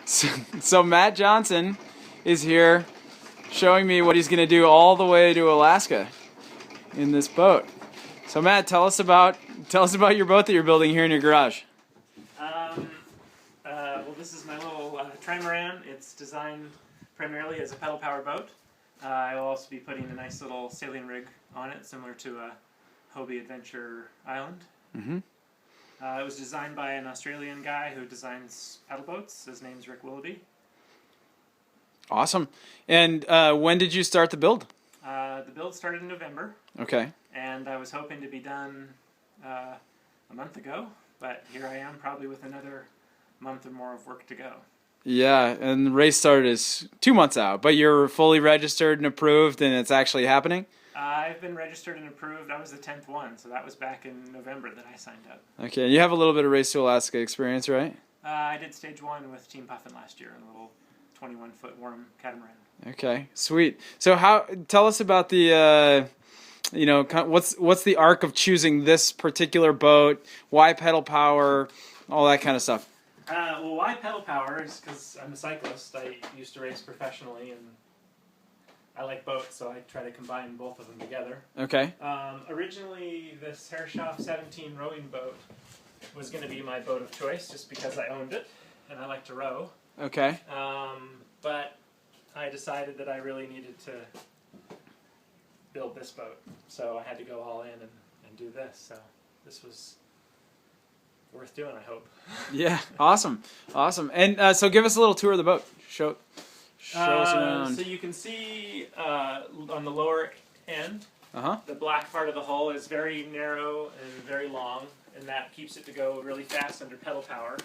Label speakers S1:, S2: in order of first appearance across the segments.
S1: So Matt Johnson is here showing me what he's going to do all the way to Alaska in this boat. So Matt, tell us about your boat that you're building here in your garage.
S2: Well, this is my little Trimaran. It's designed primarily as a pedal power boat. I will also be putting a nice little sailing rig on it, similar to a Hobie Adventure Island.
S1: Mm-hmm.
S2: It was designed by an Australian guy who designs paddle boats. His name's Rick Willoughby.
S1: Awesome. And when did you start the build?
S2: The build started in November.
S1: Okay.
S2: And I was hoping to be done a month ago, but here I am, probably with another month or more of work to go.
S1: Yeah, and the race started is 2 months out, but you're fully registered and approved, and it's actually happening?
S2: I've been registered and approved. I was the 10th one, so that was back in November that I signed up.
S1: Okay, and you have a little bit of Race to Alaska experience, right?
S2: I did stage 1 with Team Puffin last year in a little 21-foot warm catamaran.
S1: Okay, sweet. So tell us about the, what's the arc of choosing this particular boat? Why pedal power? All that kind of stuff.
S2: Well, why pedal power is because I'm a cyclist. I used to race professionally, and I like boats, so I try to combine both of them together.
S1: Okay.
S2: Originally, this Herreshoff 17 rowing boat was going to be my boat of choice, just because I owned it, and I like to row.
S1: Okay.
S2: But I decided that I really needed to build this boat, so I had to go all in and do this. So this was worth doing, I hope.
S1: Yeah, awesome. And so give us a little tour of the boat. Show us around.
S2: So you can see on the lower end, the black part of the hull is very narrow and very long, and that keeps it to go really fast under pedal power.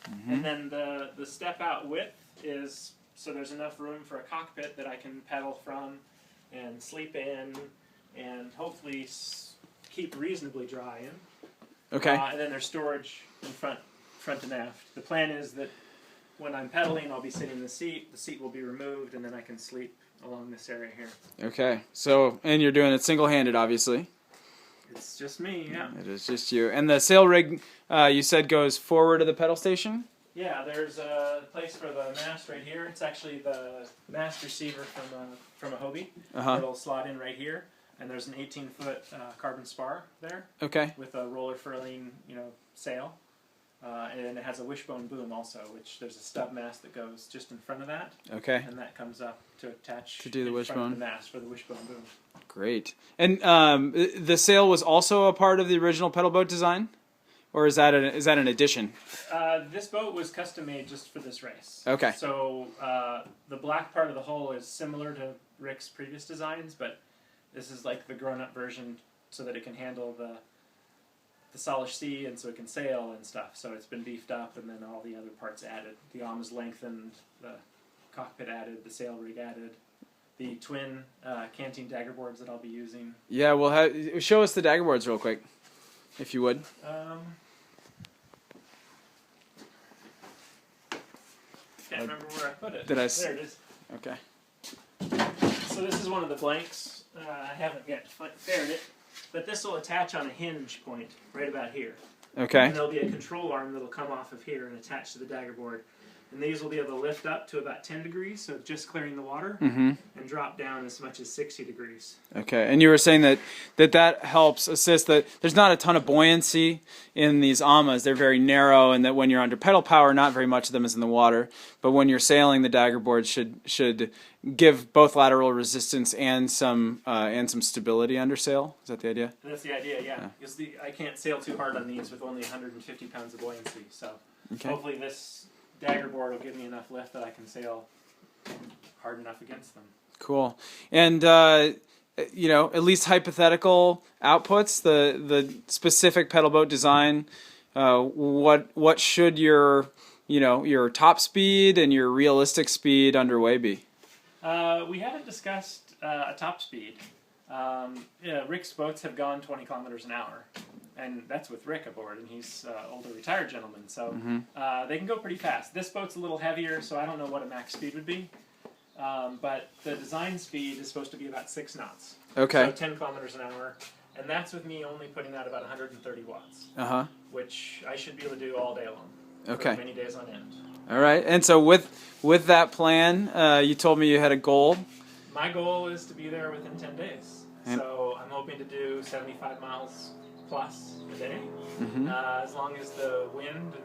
S2: Mm-hmm. And then the step out width is so there's enough room for a cockpit that I can pedal from and sleep in and hopefully keep reasonably dry in.
S1: Okay.
S2: And then there's storage in front and aft. The plan is that when I'm pedaling, I'll be sitting in the seat will be removed, and then I can sleep along this area here.
S1: Okay. So, and you're doing it single-handed, obviously.
S2: It's just me, yeah.
S1: It is just you. And the sail rig, you said, goes forward of the pedal station?
S2: Yeah, there's a place for the mast right here. It's actually the mast receiver from a Hobie. It'll slot in right here. And there's an 18-foot carbon spar there. Okay. With a roller furling, sail. And it has a wishbone boom also, which there's a stub mast that goes just in front of that. Okay. And that comes up to attach to do the wishbone. Front of the mast for the wishbone boom.
S1: Great. And the sail was also a part of the original pedal boat design? Or is that an addition?
S2: This boat was custom made just for this race.
S1: Okay.
S2: So the black part of the hull is similar to Rick's previous designs, but this is like the grown-up version so that it can handle the Salish Sea and so it can sail and stuff. So it's been beefed up and then all the other parts added. The arms lengthened, the cockpit added, the sail rig added, the twin canting dagger boards that I'll be using.
S1: Yeah, well, show us the dagger boards real quick, if you would.
S2: Can't remember where I put it.
S1: There it is. Okay.
S2: So this is one of the blanks. I haven't yet faired it, but this will attach on a hinge point right about here. Okay. And there'll be a control arm that'll come off of here and attach to the dagger board. And these will be able to lift up to about 10 degrees, so just clearing the water, and drop down as much as 60 degrees.
S1: Okay, and you were saying that helps assist that there's not a ton of buoyancy in these amas. They're very narrow, and that when you're under pedal power, not very much of them is in the water. But when you're sailing, the dagger board should give both lateral resistance and some stability under sail. Is that the idea?
S2: That's the idea, yeah. Because I can't sail too hard on these with only 150 pounds of buoyancy. So hopefully this dagger board will give me enough lift that I can sail hard enough against them.
S1: Cool. And at least hypothetical outputs, the specific pedal boat design, what should your top speed and your realistic speed underway be?
S2: We haven't discussed a top speed. Rick's boats have gone 20 kilometers an hour. And that's with Rick aboard, and he's an older retired gentleman, so they can go pretty fast. This boat's a little heavier, so I don't know what a max speed would be. But the design speed is supposed to be about 6 knots. Okay. So 10 kilometers an hour. And that's with me only putting out about 130 watts. Which I should be able to do all day long. Okay. For many days on end.
S1: All right. And so with that plan, you told me you had a goal.
S2: My goal is to be there within 10 days. So I'm hoping to do 75 miles plus a day. As long as the wind and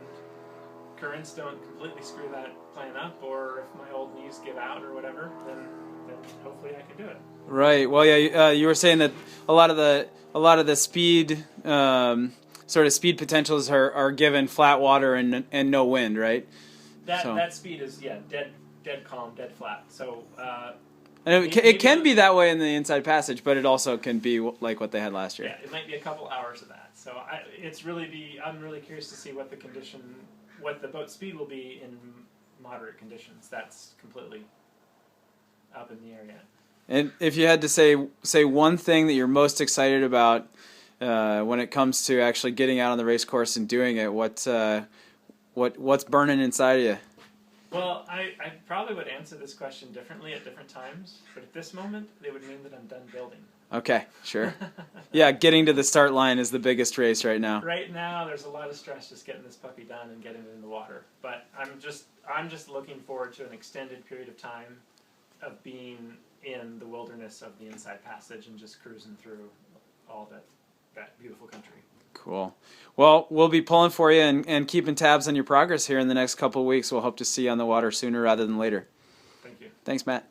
S2: currents don't completely screw that plan up, or if my old knees give out or whatever, then hopefully I can do it.
S1: Right. Well, yeah. You were saying that a lot of the speed, sort of speed potentials are given flat water and no wind, right?
S2: That speed is dead calm, dead flat. So.
S1: And it can be that way in the Inside Passage, but it also can be like what they had last year.
S2: Yeah, it might be a couple hours of that. So I'm really curious to see what the boat speed will be in moderate conditions. That's completely up in the air yet.
S1: And if you had to say one thing that you're most excited about when it comes to actually getting out on the race course and doing it, what's burning inside of you?
S2: Well, I probably would answer this question differently at different times, but at this moment, it would mean that I'm done building.
S1: Okay, sure. Yeah, getting to the start line is the biggest race right now.
S2: Right now, there's a lot of stress just getting this puppy done and getting it in the water. But I'm just looking forward to an extended period of time of being in the wilderness of the Inside Passage and just cruising through all that beautiful country.
S1: Cool. Well, we'll be pulling for you and keeping tabs on your progress here in the next couple of weeks. We'll hope to see you on the water sooner rather than later.
S2: Thank you.
S1: Thanks, Matt.